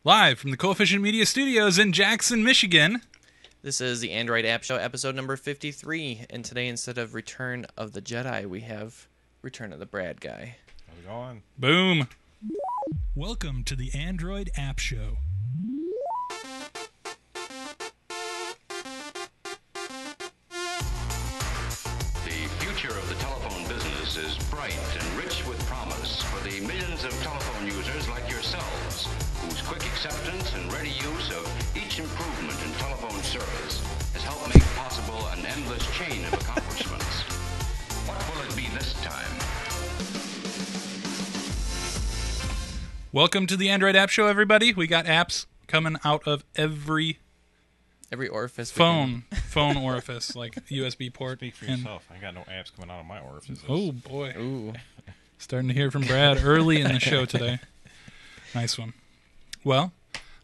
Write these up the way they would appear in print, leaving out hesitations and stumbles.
Live from the Coefficient Media Studios in Jackson, Michigan. This is the Android App Show, episode number 53. And today, instead of Return of the Jedi, we have Return of the Brad Guy. How's it going? Boom. Welcome to the Android App Show. The future of the telephone business is bright and rich with promise for the millions of telephone users like yourselves, whose quick acceptance and ready use of each improvement in telephone service has helped make possible an endless chain of accomplishments. What will it be this time? Welcome to the Android App Show, everybody. We got apps coming out of every orifice. phone orifice, like USB port. Speak for yourself. I got no apps coming out of my orifices. Oh, boy. Ooh. Starting to hear from Brad early in the show today. Nice one. Well,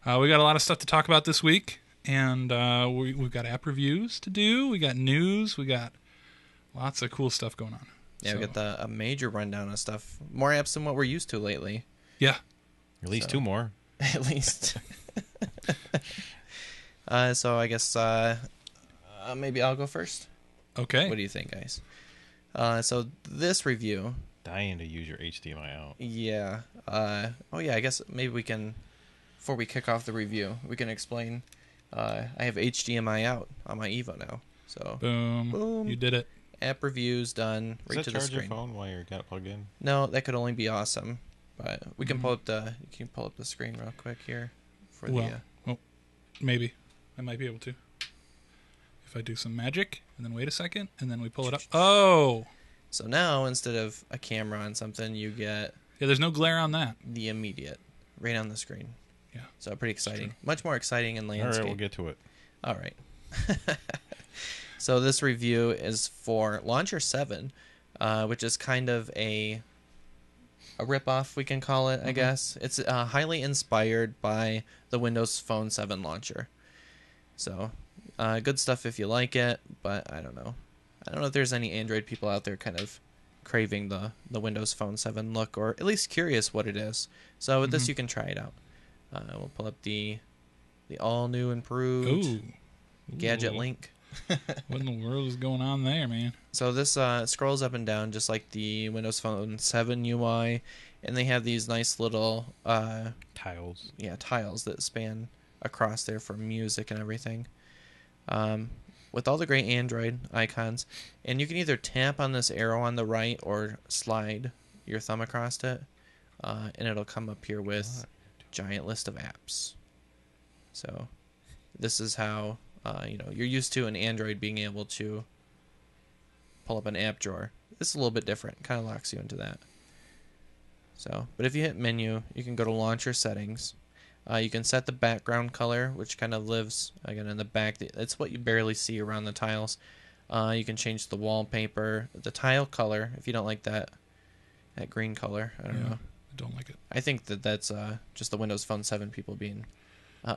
we got a lot of stuff to talk about this week, and we've got app reviews to do. We got news. We got lots of cool stuff going on. Yeah, we got a major rundown of stuff. More apps than what we're used to lately. Yeah. At least two more. At least. So I guess maybe I'll go first. Okay. What do you think, guys? So this review... Dying to use your HDMI out. Yeah. I guess maybe we can, before we kick off the review, we can explain. I have HDMI out on my Evo now. So Boom. You did it. App reviews done. Does Right that to the charge screen. your phone while you got it plugged in? No, that could only be awesome. But we can pull up the screen real quick here for Maybe. I might be able to. If I do some magic, and then wait a second, and then we pull it up. Oh! So now, instead of a camera on something, you get Yeah, there's no glare on that. the immediate right on the screen. Yeah. So pretty exciting. Much more exciting in All landscape. right, we'll get to it. All right. So this review is for Launcher 7, which is kind of a ripoff, we can call it, I guess. It's highly inspired by the Windows Phone 7 launcher. So, good stuff if you like it, but I don't know. I don't know if there's any Android people out there kind of craving the Windows Phone 7 look, or at least curious what it is. So with this, you can try it out. We'll pull up the all-new improved Ooh. gadget Ooh. link. What in the world is going on there, man? So this scrolls up and down just like the Windows Phone 7 UI, and they have these nice little Tiles. tiles that span across there for music and everything. With all the great Android icons, and you can either tap on this arrow on the right or slide your thumb across it, and it'll come up here with giant list of apps. So this is how you're used to an Android being able to pull up an app drawer. This is a little bit different. Kind of locks you into that. So, but if you hit menu, you can go to launcher settings. You can set the background color, which kind of lives again in the back. It's what you barely see around the tiles. You can change the wallpaper, the tile color if you don't like that green color. I don't know. I don't like it. I think that's just the Windows Phone 7 people being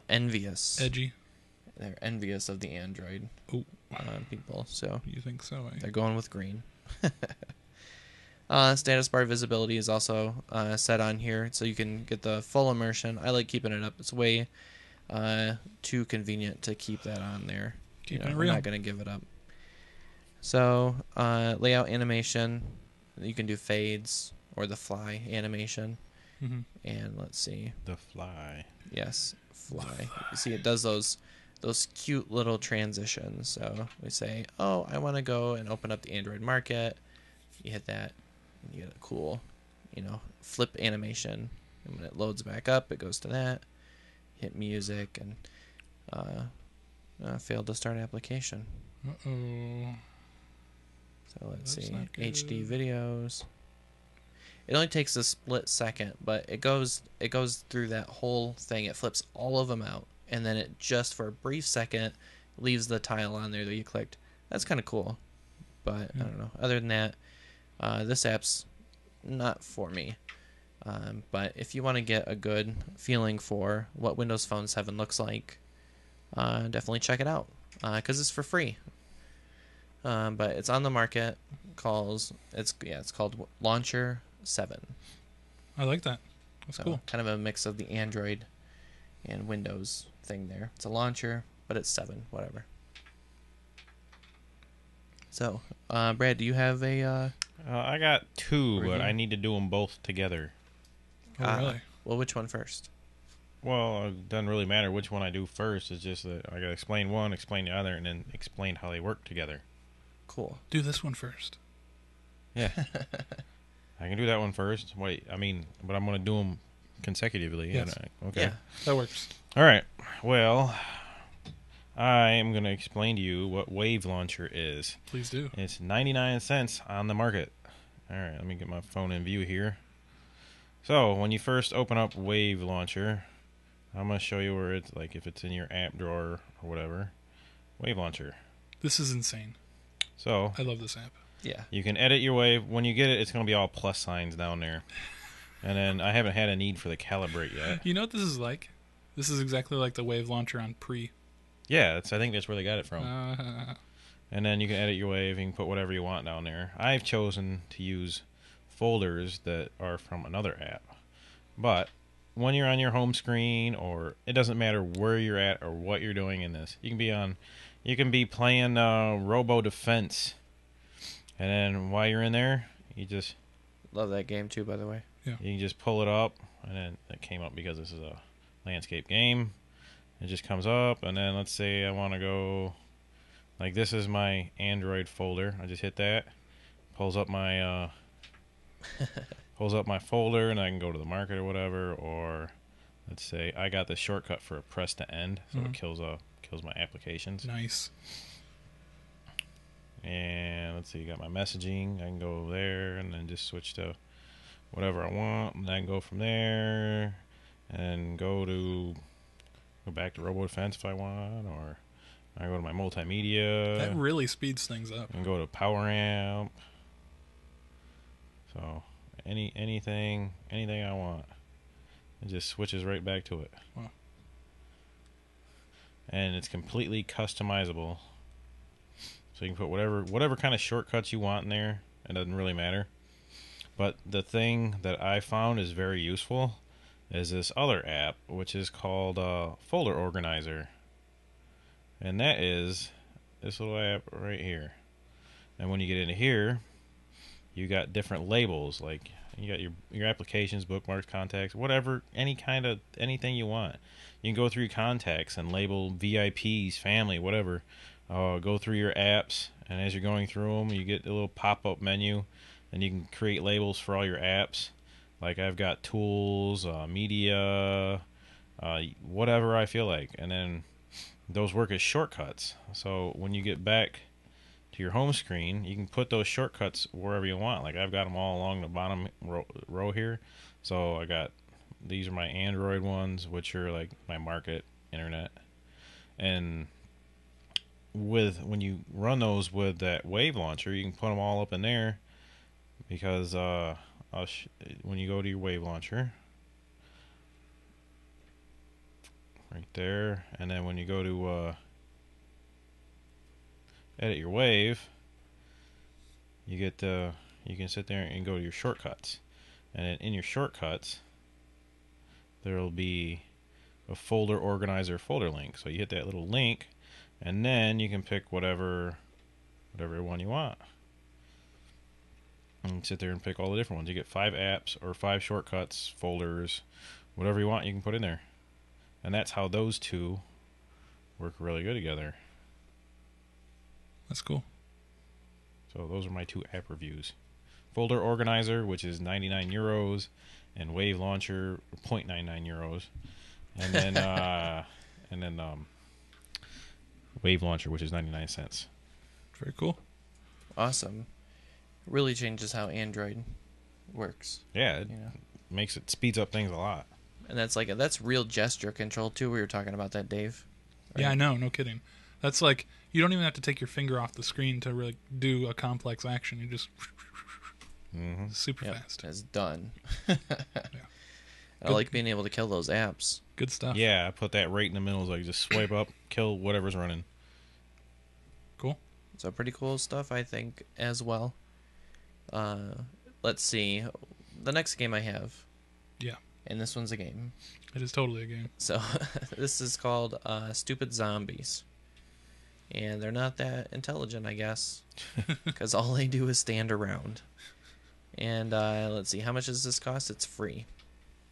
envious. Edgy. They're envious of the Android people, so You think so, eh? they're going with green. Status bar visibility is also set on here, so you can get the full immersion. I like keeping it up. It's way too convenient to keep that on there. Keeping it I'm real. not going to give it up. So, layout animation, you can do fades or the fly animation. Mm-hmm. And let's see. The fly. Yes, fly. You see, it does those cute little transitions. So we say, oh, I want to go and open up the Android market. You hit that, and you get a cool, flip animation. And when it loads back up, it goes to that. Hit music, and failed to start application. Uh-oh. So let's That's see, not good. HD videos. It only takes a split second, but it goes through that whole thing. It flips all of them out, and then it just for a brief second leaves the tile on there that you clicked. That's kind of cool, but I don't know. Other than that, this app's not for me. But if you want to get a good feeling for what Windows Phone 7 looks like, definitely check it out because it's for free. But it's on the market. It's called Launcher 7. I like that. That's So cool. kind of a mix of the Android and Windows thing there. It's a launcher, but it's 7, whatever. So, Brad, do you have a... I got 2, but Review? I need to do them both together. Oh, really? Well, which one first? Well, it doesn't really matter which one I do first. It's just that I got to explain one, explain the other, and then explain how they work together. Cool. Do this one first. Yeah. I can do that one first. Wait, I mean, but I'm going to do them consecutively. Yes. Okay. Yeah. That works. All right. Well, I am going to explain to you what Wave Launcher is. Please do. It's 99 cents on the market. All right, let me get my phone in view here. So, when you first open up Wave Launcher, I'm going to show you where it's, like, if it's in your app drawer or whatever. Wave Launcher. This is insane. So, I love this app. Yeah. you can edit your wave. When you get it, it's going to be all plus signs down there. And then I haven't had a need for the calibrate yet. You know what this is like? This is exactly like the Wave Launcher on Pre. Yeah, I think that's where they got it from. And then you can edit your wave. You can put whatever you want down there. I've chosen to use folders that are from another app. But when you're on your home screen, or it doesn't matter where you're at or what you're doing in this, you can be playing Robo Defense, and then while you're in there, you Love that game, too, by the way. can just pull it up, and then it came up because this is a landscape game. It just comes up, and then let's say I want to go, like, this is my Android folder. I just hit that, pulls up my folder, and I can go to the market or whatever. Or let's say I got the shortcut for a press to end, so it kills my applications. Nice. And let's see, you got my messaging. I can go there and then just switch to whatever I want, and then go from there and go back to Robo Defense if I want, or I go to my multimedia. That really speeds things up. And go to Power Amp. So anything I want, it just switches right back to it. Wow. And it's completely customizable. So you can put whatever kind of shortcuts you want in there. It doesn't really matter. But the thing that I found is very useful is this other app, which is called Folder Organizer. And that is this little app right here. And when you get into here, you got different labels. Like, you got your applications, bookmarks, contacts, whatever, anything you want. You can go through your contacts and label VIPs, family, whatever. Go through your apps, and as you're going through them, you get a little pop-up menu, and you can create labels for all your apps. Like, I've got tools, media, whatever I feel like. And then those work as shortcuts. So when you get back to your home screen, you can put those shortcuts wherever you want. Like, I've got them all along the bottom row here. So these are my Android ones, which are like my market, internet. And when you run those with that Wave Launcher, you can put them all up in there, because when you go to your Wave Launcher, right there, and then when you go to edit your wave, you can sit there and go to your shortcuts, and then in your shortcuts there will be a folder organizer folder link. So you hit that little link, and then you can pick whatever one you want. And you sit there and pick all the different ones. You get 5 apps or 5 shortcuts, folders, whatever you want you can put in there. And that's how those two work really good together. That's cool. So those are my 2 app reviews. Folder Organizer, which is 99 euros, and Wave Launcher, 0.99 euros. And then Wave Launcher, which is 99 cents. Very cool. Awesome. Really changes how Android works. Yeah, it You know? speeds up things a lot. And that's real gesture control too. We were talking about that, Dave. Yeah, I know. No kidding. That's like, you don't even have to take your finger off the screen to really do a complex action. You just super Yep, fast. it's done. Yeah. I like being able to kill those apps. Good stuff. Yeah, I put that right in the middle, so I can just swipe up, kill whatever's running. Cool. So pretty cool stuff, I think, as well. Let's see. The next game I have. Yeah. And this one's a game. It is totally a game. So this is called Stupid Zombies. And they're not that intelligent, I guess, because all they do is stand around. And let's see, how much does this cost? It's free.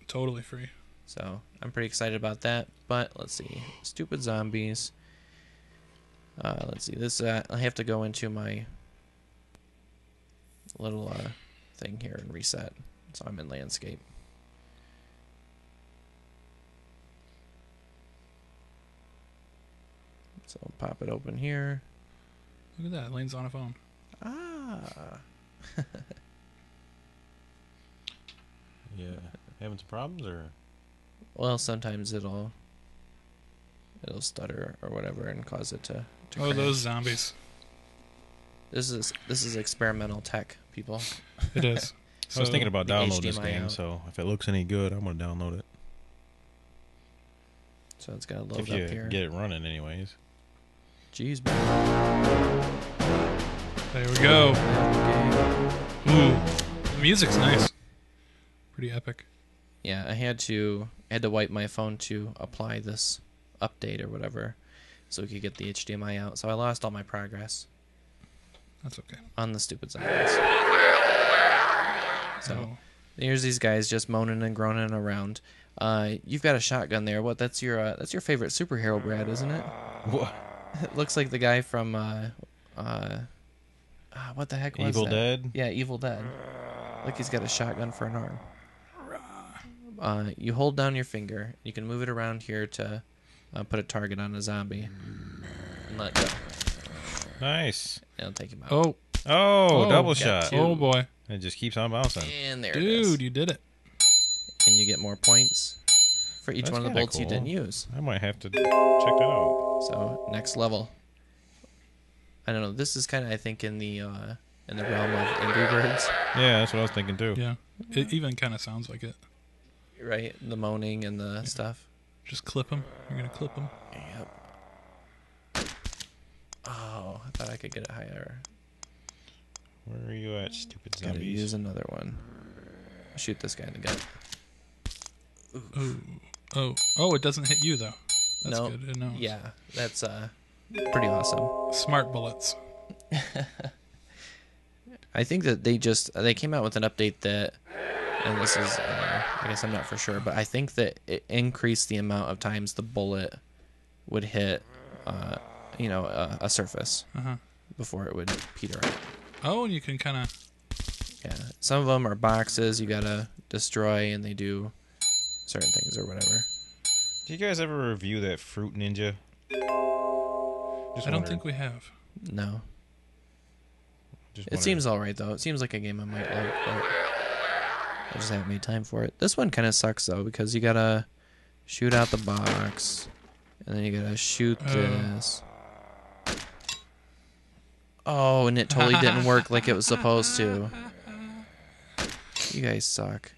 Totally free. So I'm pretty excited about that. But let's see, Stupid Zombies. Let's see, this I have to go into my little thing here and reset. So I'm in landscape. So I'll pop it open here. Look at that. Lane's on a phone. Ah. Yeah. Having some problems, or? Well, sometimes it'll stutter or whatever and cause it to Oh, crash. those zombies. This is experimental tech, people. It is. I was thinking about the downloading this HDMI game, out. so if it looks any good, I'm going to download it. So it's got to load If you up here. get it running, anyways. Jeez, man. There we go. Okay. Ooh. The music's nice. Pretty epic. Yeah, I had to wipe my phone to apply this update or whatever, so we could get the HDMI out. So I lost all my progress That's okay. on the Stupid Zombies. So Oh. here's these guys just moaning and groaning around. You've got a shotgun there. What? That's your favorite superhero, Brad, isn't it? What? It looks like the guy from what the heck was Evil that? Dead? Yeah, Evil Dead. Like he's got a shotgun for an arm. You hold down your finger. You can move it around here to put a target on a zombie and let go. Nice. It'll take him out. Oh. Oh, double got shot. two. Oh, boy. It just keeps on bouncing. And there it is. Dude, you did it. And you get more points for each That's one of the kinda bolts you cool. didn't use. I might have to check that out. So next level. I don't know. This is kind of, I think, in the realm of Angry Birds, Yeah, that's what I was thinking too. Yeah. It even kind of sounds like it. right? The moaning and the stuff. Just clip them. You're going to clip them. Yep. Oh, I thought I could get it higher. Where are you at, stupid Gotta zombies? use another one. Shoot this guy in the gut. Oh. Oh, it doesn't hit you, though. That's No. good. No. Yeah, that's pretty awesome. Smart bullets. I think that they came out with an update that, and this is I guess I'm not for sure, but I think that it increased the amount of times the bullet would hit a surface Uh-huh. before it would peter out. Oh, and you can kind of... Yeah, some of them are boxes you gotta destroy, and they do certain things or whatever. Did you guys ever review that Fruit Ninja? I don't think we have. No, it seems all right though. It seems like a game I might like, but I just haven't made time for it. This one kind of sucks though because you gotta shoot out the box, and then you gotta shoot this. Oh, and it totally didn't work like it was supposed to. You guys suck.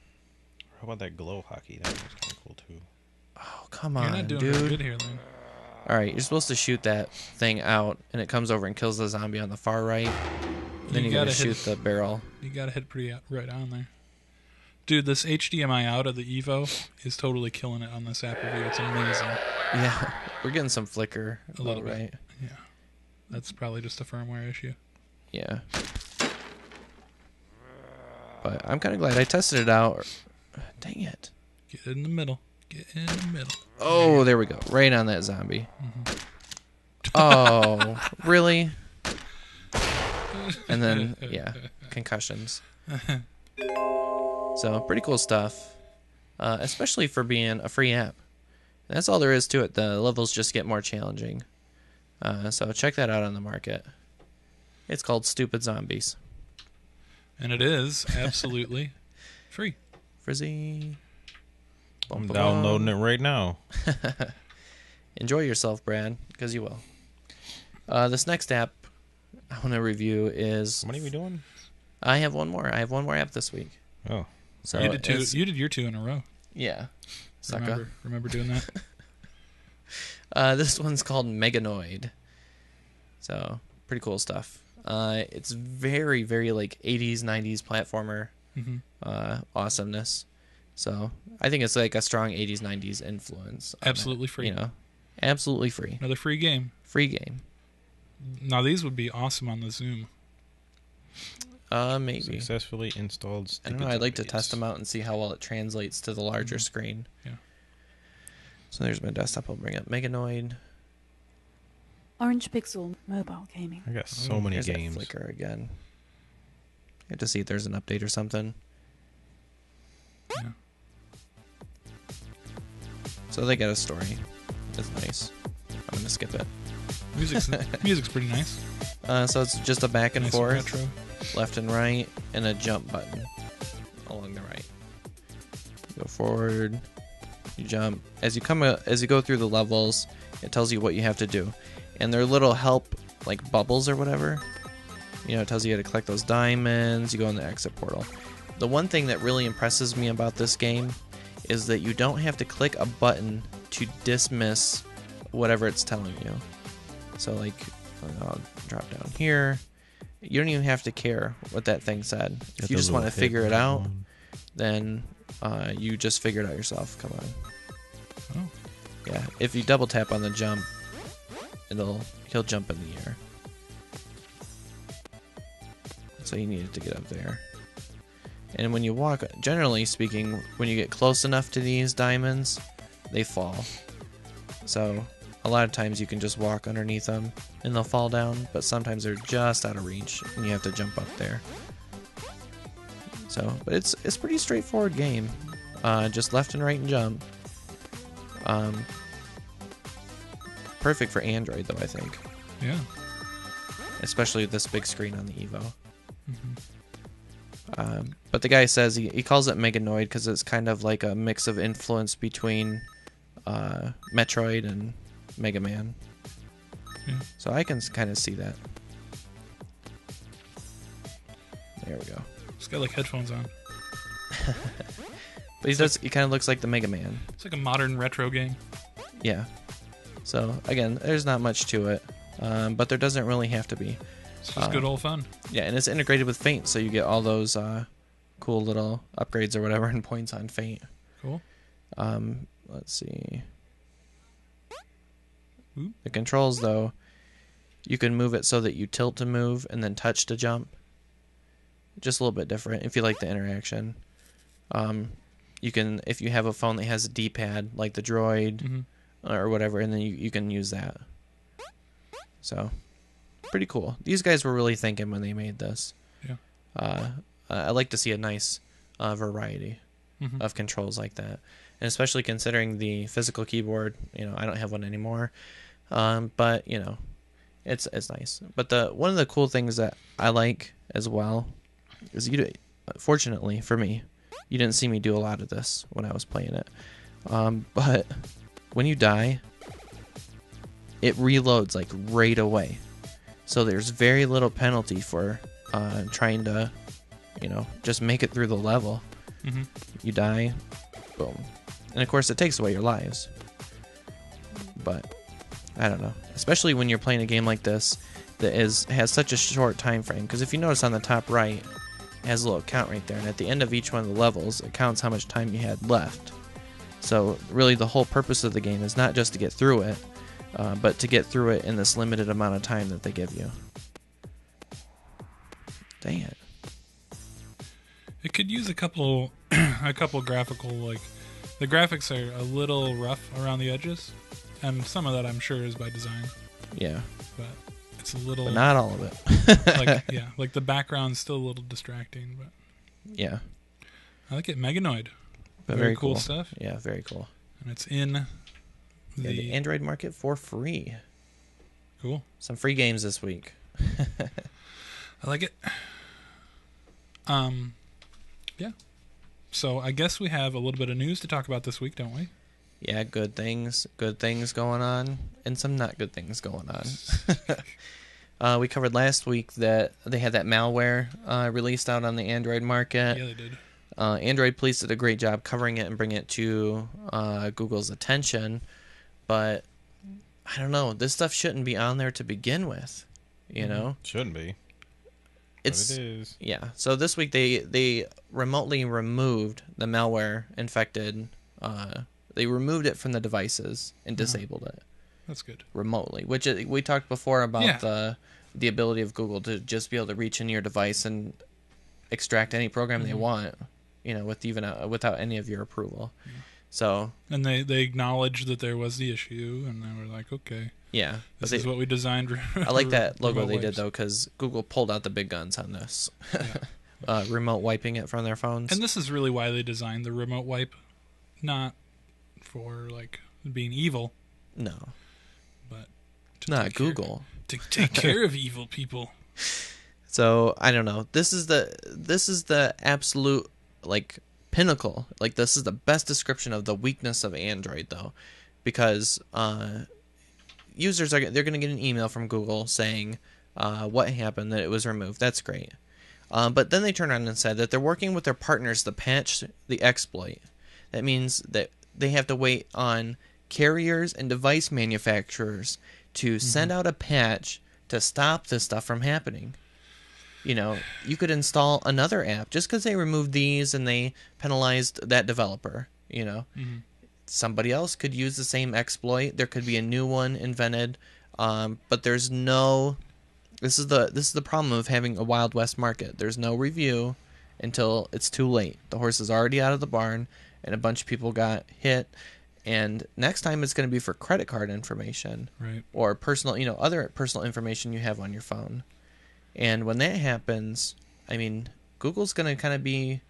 How about that glow hockey? That was kind of cool too. Oh, come You're on, not doing very dude. good here, Lane. All right, you're supposed to shoot that thing out, and it comes over and kills the zombie on the far right. Then you gotta gotta hit- shoot the barrel. You got to hit pretty right on there. Dude, this HDMI out of the Evo is totally killing it on this app review. It's amazing. Yeah, we're getting some flicker. A little bit. right? Yeah. That's probably just a firmware issue. Yeah. But I'm kind of glad I tested it out. Dang it. Get in the middle. Get in the middle. Oh, there we go. Right on that zombie. Oh, really? And then, yeah, concussions. So, pretty cool stuff. Especially for being a free app. And that's all there is to it. The levels just get more challenging. So, check that out on the market. It's called Stupid Zombies. And it is absolutely free. Frizzy. I'm downloading it right now. Enjoy yourself, Brad, because you will. This next app I want to review is... How many are we doing? I have one more. I have one more app this week. Oh. So You did two. it's- You did your two in a row. Yeah. Sucker. Remember doing that? This one's called Meganoid. So, pretty cool stuff. It's very, very like 80s, 90s platformer Mhm. awesomeness. So I think it's like a strong 80s, 90s influence. On Absolutely it, free. You know, absolutely free. Another free game. Free game. Now these would be awesome on the Zoom. Maybe. Successfully installed. I don't know. I'd like to test them out and see how well it translates to the larger screen. Yeah. So there's my desktop. I'll bring up Meganoid. Orange Pixel mobile gaming. I got so many There's games. That flicker again. I have to see if there's an update or something. Yeah. So they got a story. That's nice. I'm gonna skip it. Music's pretty nice. So it's just a back and Nice forth, retro. left and right, and a jump button along the right. Go forward, you jump. As you go through the levels, it tells you what you have to do, and there are little help like bubbles or whatever. You know, it tells you how to collect those diamonds. You go in the exit portal. The one thing that really impresses me about this game is that you don't have to click a button to dismiss whatever it's telling you. So like, I'll drop down here. You don't even have to care what that thing said. If you just want to figure it out, then you just figure it out yourself. Come on. Oh. Yeah, if you double tap on the jump, he'll jump in the air. So you needed to get up there. And when you walk, generally speaking, when you get close enough to these diamonds, they fall. So a lot of times you can just walk underneath them and they'll fall down, but sometimes they're just out of reach and you have to jump up there. So, but it's a pretty straightforward game. Just left and right and jump. Perfect for Android though, I think. Yeah. Especially with this big screen on the Evo. Mm-hmm. But the guy says he calls it Meganoid because it's kind of like a mix of influence between Metroid and Mega Man. Yeah. So I can kind of see that. There we go. He's got like headphones on. But he kind of looks like the Mega Man. It's like a modern retro game. Yeah. So again, there's not much to it, but there doesn't really have to be. It's just good old fun. Yeah, and it's integrated with Faint, so you get all those cool little upgrades or whatever and points on Faint. Cool. Let's see. Ooh. The controls, though, you can move it so that you tilt to move and then touch to jump. Just a little bit different if you like the interaction. You can, if you have a phone that has a D-pad, like the Droid or whatever, and then you can use that. So, pretty cool. These guys were really thinking when they made this. Yeah. I like to see a nice variety of controls like that, and especially considering the physical keyboard. You know, I don't have one anymore, but you know, it's nice. But one of the cool things that I like as well is fortunately for me, you didn't see me do a lot of this when I was playing it, but when you die, it reloads like right away. So there's very little penalty for trying to, you know, just make it through the level. You die, boom. And of course it takes away your lives. But I don't know. Especially when you're playing a game like this that has such a short time frame. Because if you notice on the top right, it has a little count right there. And at the end of each one of the levels, it counts how much time you had left. So really the whole purpose of the game is not just to get through it, but to get through it in this limited amount of time that they give you. Dang it. It could use a couple graphical, like, the graphics are a little rough around the edges, and some of that I'm sure is by design, Yeah. but it's a little, But not all of it. like the background's still a little distracting, but Yeah. I like it. Meganoid. But Very cool stuff. Yeah, very cool. And it's in The Android market for free. Cool. Some free games this week. I like it. Yeah. So I guess we have a little bit of news to talk about this week, don't we? Yeah, good things going on, and some not good things going on. We covered last week that they had that malware released out on the Android market. Yeah, they did. Android police did a great job covering it and bringing it to Google's attention, but I don't know. This stuff shouldn't be on there to begin with, you know? Shouldn't be. it's But it is. yeah. So this week they remotely removed the malware infected. They removed it from the devices and disabled it That's good. remotely. Which we talked before about Yeah. the ability of Google to just be able to reach into your device and extract any program they want, with without any of your approval. So And they acknowledged that there was the issue, and they were like, okay, yeah, but this is what we designed. I like that logo remote they did wipes. though, because Google pulled out the big guns on this, Yeah. remote wiping it from their phones. And this is really why they designed the remote wipe, not for like being evil, No, but to not take care- Google. to take care of evil people. So I don't know. This is the absolute like pinnacle. Like this is the best description of the weakness of Android though, because users they're going to get an email from Google saying what happened, that it was removed. That's great. But then they turn around and said that they're working with their partners to patch the exploit. That means that they have to wait on carriers and device manufacturers to send out a patch to stop this stuff from happening. You could install another app just because they removed these and they penalized that developer. Somebody else could use the same exploit. There could be a new one invented, but there's no. This is the problem of having a Wild West market. There's no review until it's too late. The horse is already out of the barn, and a bunch of people got hit. And next time it's going to be for credit card information, Right. or personal, other personal information you have on your phone. And when that happens, I mean, Google's going to kind of be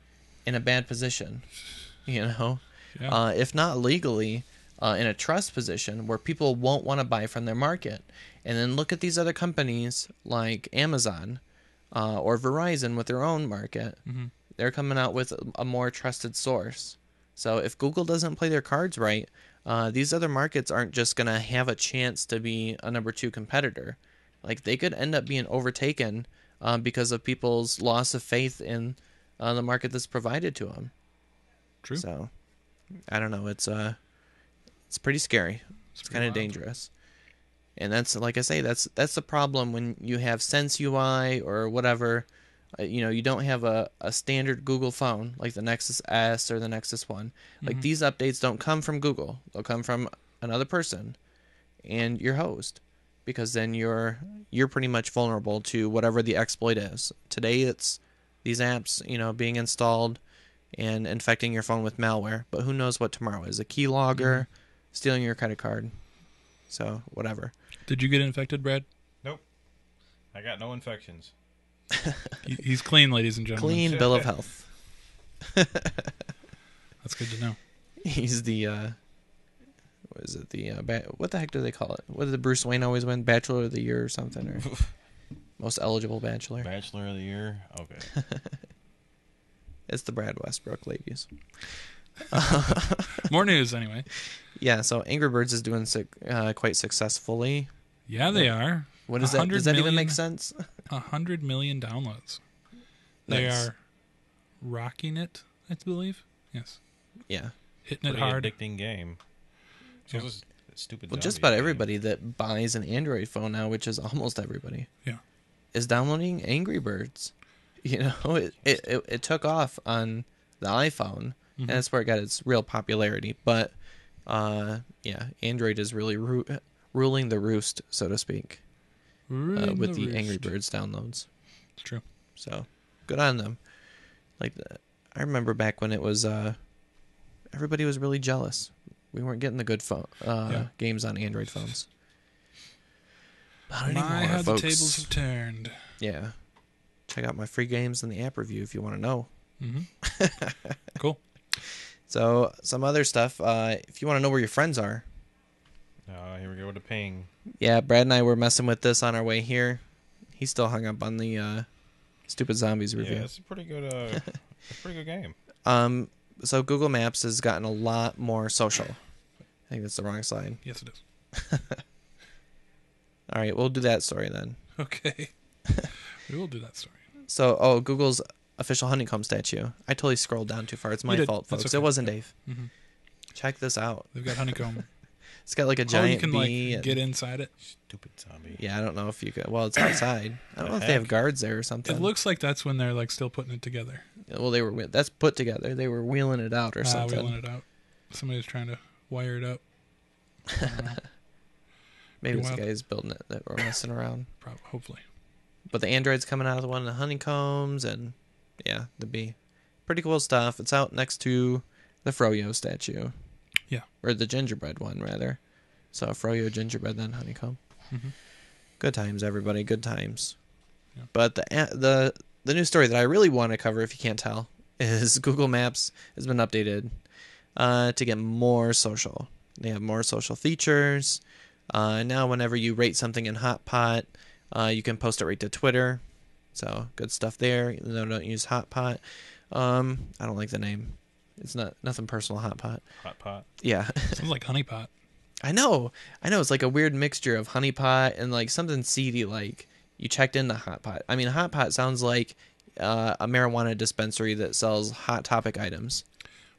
in a bad position, Yeah. if not legally, in a trust position where people won't want to buy from their market. And then look at these other companies like Amazon or Verizon with their own market. Mm-hmm. They're coming out with a more trusted source. So if Google doesn't play their cards right, these other markets aren't just going to have a chance to be a number 2 competitor. Like they could end up being overtaken because of people's loss of faith in the market that's provided to them. True. So I don't know. It's pretty scary. It's kind of wild. dangerous. And that's, like I say, that's the problem when you have Sense UI or whatever. You don't have a standard Google phone like the Nexus S or the Nexus 1. Like these updates don't come from Google. They'll come from another person and your host, because then you're pretty much vulnerable to whatever the exploit is. Today it's these apps, being installed and infecting your phone with malware, but who knows what tomorrow is? A keylogger, stealing your credit card. So, whatever. Did you get infected, Brad? Nope. I got no infections. He's clean, ladies and gentlemen. Clean bill of health. That's good to know. He's the what is it? What the heck do they call it? What did Bruce Wayne always win? Bachelor of the Year or something, or most eligible bachelor? Bachelor of the Year? Okay. It's the Brad Westbrook ladies. More news, anyway. Yeah, so Angry Birds is doing quite successfully. Yeah, they are. What is that? 100 Does that even million- make sense? 100 million downloads. They Nice. are rocking it, I believe. Yes. Yeah. Hitting it Pretty hard. addicting game. So Yeah. this stupid. Well, just zombie about game. everybody that buys an Android phone now, which is almost everybody, Yeah. is downloading Angry Birds. It took off on the iPhone, and that's where it got its real popularity. But yeah, Android is really ruling the roost, so to speak, with the Angry roost. Birds downloads. It's true. So good on them. Like I remember back when it was everybody was really jealous. We weren't getting the good games on Android phones. Not anymore, My, how folks. the tables have turned. Yeah. Check out my free games in the app review if you want to know. Cool. So some other stuff. If you want to know where your friends are. Here we go with the ping. Yeah, Brad and I were messing with this on our way here. He still hung up on the Stupid Zombies review. Yeah, it's a pretty good. It's a pretty good game. So Google Maps has gotten a lot more social. I think that's the wrong slide. Yes, it is. All right, we'll do that story then. Okay. We will do that story. So, Google's official honeycomb statue. I totally scrolled down too far. It's my did. fault, That's folks. okay. It wasn't Dave. Mhm. Check this out. They've got honeycomb. It's got like a Oh, giant you can bee. like and- get inside it. Stupid zombie. Yeah, I don't know if you could. Well, it's outside. I don't know if they have heck? guards there or something. It looks like that's when they're like still putting it together. Well, that's put together. They were wheeling it out or something. Wheeling it out. Somebody's trying to wire it up. I don't know. Maybe it's the Wild. guys building it that were messing around. Hopefully. But the android's coming out of the one of the honeycombs, and yeah, the bee. Pretty cool stuff. It's out next to the Froyo statue. Yeah. Or the gingerbread one, rather. So Froyo, gingerbread, then honeycomb. Mm-hmm. Good times, everybody. Good times. Yeah. But the news story that I really want to cover, if you can't tell, is Google Maps has been updated to get more social. They have more social features. Now, whenever you rate something in Hotpot, you can post it right to Twitter. So good stuff there. Even though I don't use Hotpot, I don't like the name. It's nothing personal. Hotpot. Hot pot. Yeah. Sounds like honeypot. I know. It's like a weird mixture of honeypot and like something seedy. Like you checked into Hotpot. I mean, Hotpot sounds like a marijuana dispensary that sells Hot Topic items.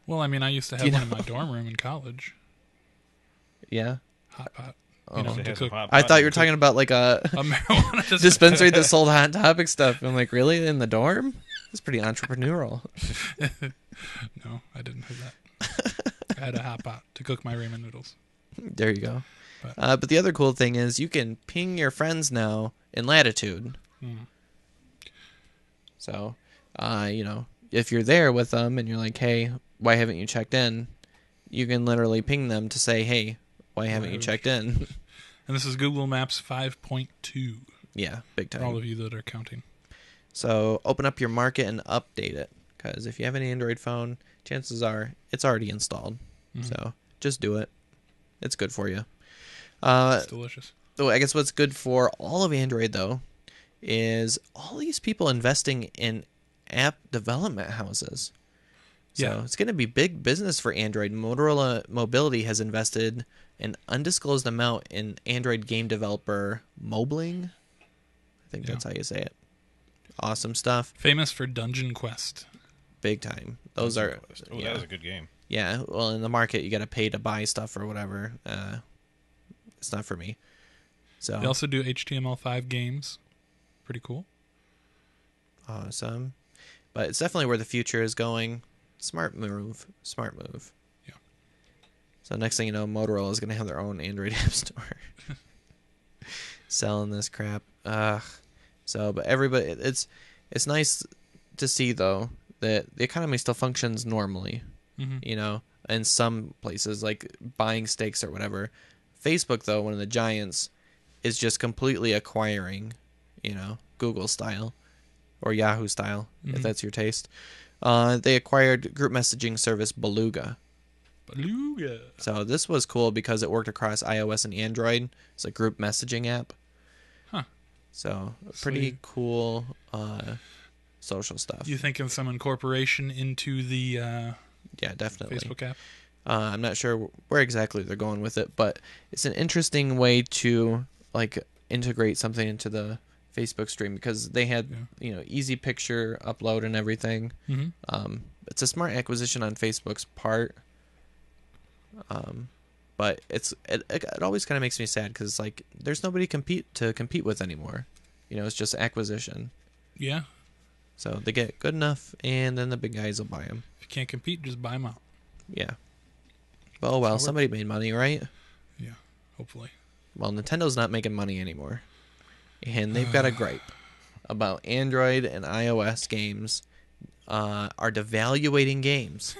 Well, I mean, I used to have one in my dorm room in college. Yeah. Hot pot. Oh. You know, They to have some cook hot I pot thought you were and talking about like a a marijuana dispensary that sold Hot Topic stuff. I'm like, really? In the dorm? That's pretty entrepreneurial. No, I didn't have that. I had a hot pot to cook my ramen noodles. There you go. But- But the other cool thing is you can ping your friends now in latitude. Mm. So, if you're there with them and you're like, hey, why haven't you checked in? You can literally ping them to say, hey, why haven't you checked in? And this is Google Maps 5.2 Yeah, big for all time. of you that are counting. So open up your market and update it. Because if you have an Android phone, chances are it's already installed. Mhm. So just do it. It's good for you. It's delicious. So I guess what's good for all of Android, though, is all these people investing in app development houses. So Yeah. it's going to be big business for Android. Motorola Mobility has invested an undisclosed amount in Android game developer Mobling. I think that's how you say it. Awesome stuff. Famous for Dungeon Quest. Big time. Those are... Oh, yeah. that was a good game. Yeah, well, in the market, you got to pay to buy stuff or whatever. It's not for me. So They also do HTML5 games. Pretty cool. awesome. But it's definitely where the future is going. Smart move. Smart move. Yeah. So next thing you know, Motorola is going to have their own Android app store. Selling this crap. So, but everybody, it's nice to see, though, that the economy still functions normally. Mm-hmm. You know, in some places, like buying steaks or whatever. Facebook, though, one of the giants, is just completely acquiring, Google style or Yahoo style, if Mhm. that's your taste. They acquired group messaging service Beluga. Beluga. So this was cool because it worked across iOS and Android. It's a group messaging app. Huh. So pretty Sweet. cool social stuff. You thinking some incorporation into the Yeah, definitely. Facebook app? I'm not sure where exactly they're going with it, but it's an interesting way to like integrate something into the Facebook stream because they had easy picture upload and everything. Mm-hmm. It's a smart acquisition on Facebook's part. But it always kind of makes me sad because like there's nobody to compete with anymore. It's just acquisition. Yeah. So they get good enough, and then the big guys will buy them. If you can't compete, just buy them out. Yeah. But oh well, So somebody made money, right? Yeah, hopefully. Well, Nintendo's not making money anymore, and they've got a gripe about Android and iOS games are devaluating games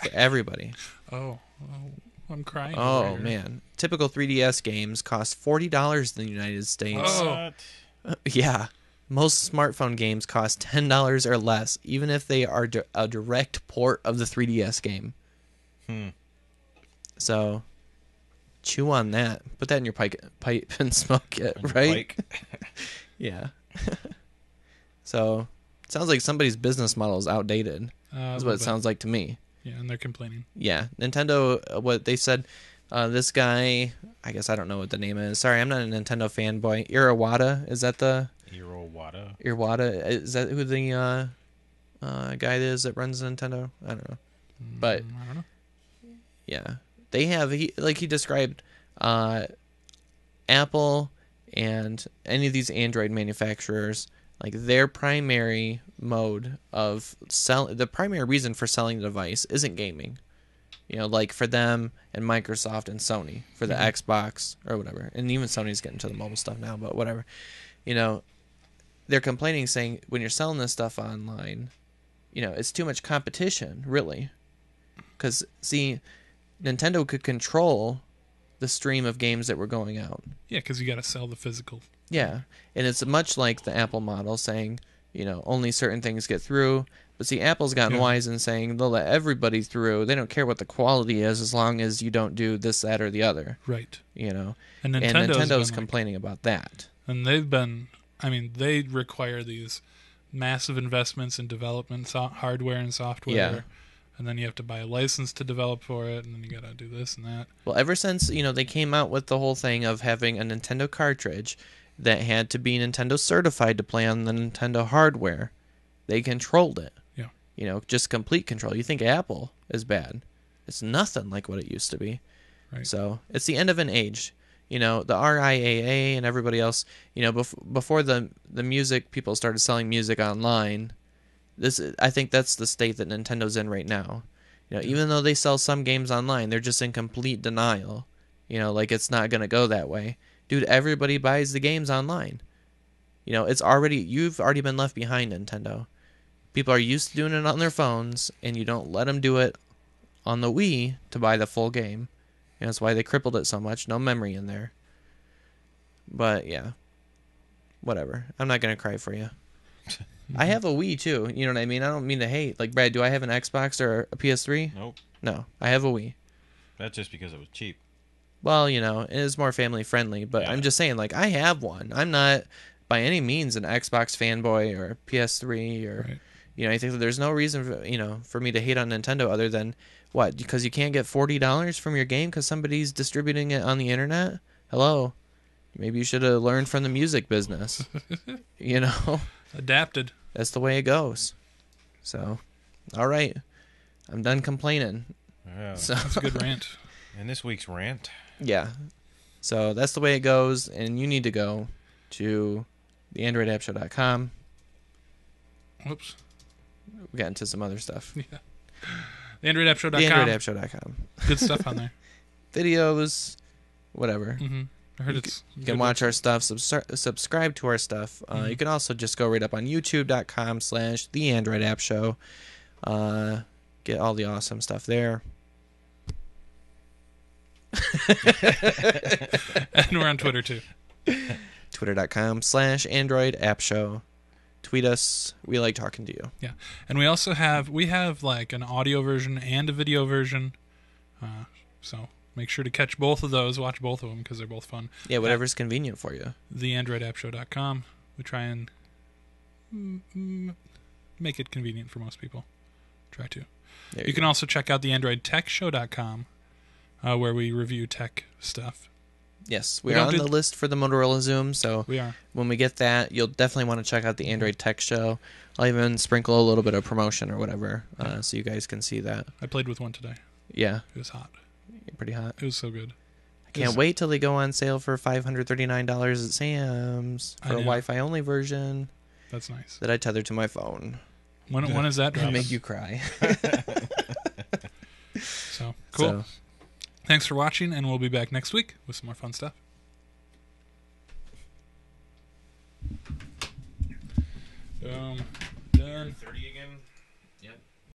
for everybody. Oh, I'm crying. Oh over here. man, typical 3DS games cost $40 in the United States. Oh. What? Yeah, most smartphone games cost $10 or less, even if they are a direct port of the 3DS game. So, chew on that. Put that in your pipe and smoke it, On your right? bike. Yeah. So, it sounds like somebody's business model is outdated. That's what it sounds like to me. Yeah, and they're complaining. Yeah, Nintendo, what they said, this guy, I guess I don't know what the name is. Sorry, I'm not a Nintendo fanboy. Iwata, is that the... Iwata, is that who the guy is that runs Nintendo? I don't know. But, I don't know. yeah. They have, he described Apple and any of these Android manufacturers, like their primary mode of the primary reason for selling the device isn't gaming. Like for them and Microsoft and Sony for the Xbox or whatever. And even Sony's getting to the mobile stuff now, but whatever. They're complaining saying when you're selling this stuff online, it's too much competition, really. Because, see, Nintendo could control the stream of games that were going out. Yeah, because you got to sell the physical. Yeah, and it's much like the Apple model saying, only certain things get through. But see, Apple's gotten wise in saying they'll let everybody through. They don't care what the quality is as long as you don't do this, that, or the other. Right. And Nintendo's complaining about that. And they require these massive investments in development, hardware and software. Yeah. And then you have to buy a license to develop for it, and then you got to do this and that. Well, ever since, they came out with the whole thing of having a Nintendo cartridge that had to be Nintendo certified to play on the Nintendo hardware, they controlled it. Yeah. Just complete control. You think Apple is bad. It's nothing like what it used to be. Right. So it's the end of an age. The RIAA and everybody else, before the music, people started selling music online. I think that's the state that Nintendo's in right now. Even though they sell some games online, they're just in complete denial. Like it's not going to go that way. Dude, everybody buys the games online. You've already been left behind, Nintendo. People are used to doing it on their phones, and you don't let them do it on the Wii to buy the full game. That's why they crippled it so much. No memory in there. But, yeah. Whatever. I'm not going to cry for you. I have a Wii, too. You know what I mean? I don't mean to hate. Like, Brad, do I have an Xbox or a PS3? Nope. No. I have a Wii. That's just because it was cheap. Well, it is more family-friendly. But Yeah. I'm just saying, like, I have one. I'm not, by any means, an Xbox fanboy or PS3 or... Right. I think that there's no reason for me to hate on Nintendo other than what? Because you can't get $40 from your game because somebody's distributing it on the internet? Hello. Maybe you should have learned from the music business. Adapted. That's the way it goes. So, all right. I'm done complaining. Yeah. So, That's a good rant. And this week's rant. yeah. So that's the way it goes, and you need to go to theandroidappshow.com. Whoops. We got into some other stuff. Yeah. TheAndroidAppShow.com. Theandroidappshow.com. Good stuff on there. Videos, whatever. Mm-hmm. I heard it's... You can watch our stuff, subscribe to our stuff. You can also just go right up on youtube.com/theandroidappshow. Get all the awesome stuff there. And we're on Twitter, too. Twitter.com/androidappshow. Tweet us. We like talking to you. Yeah. And we also have like an audio version and a video version. So make sure to catch both of those. Watch both of them because they're both fun. Yeah, whatever's convenient for you. TheAndroidAppShow.com. We try and make it convenient for most people. Try to. You can also check out TheAndroidTechShow.com, where we review tech stuff. Yes, we are on the list for the Motorola Zoom, so we are. When we get that, you'll definitely want to check out the Android Tech Show. I'll even sprinkle a little bit of promotion or whatever, so you guys can see that. I played with one today. Yeah. It was hot. Pretty hot. It was so good. I can't wait till they go on sale for $539 at Sam's for a Wi-Fi only version. That's nice. That I tether to my phone. When is that dropping? And make you cry. So, cool. Thanks for watching, and we'll be back next week with some more fun stuff. Boom. Done. 30 again?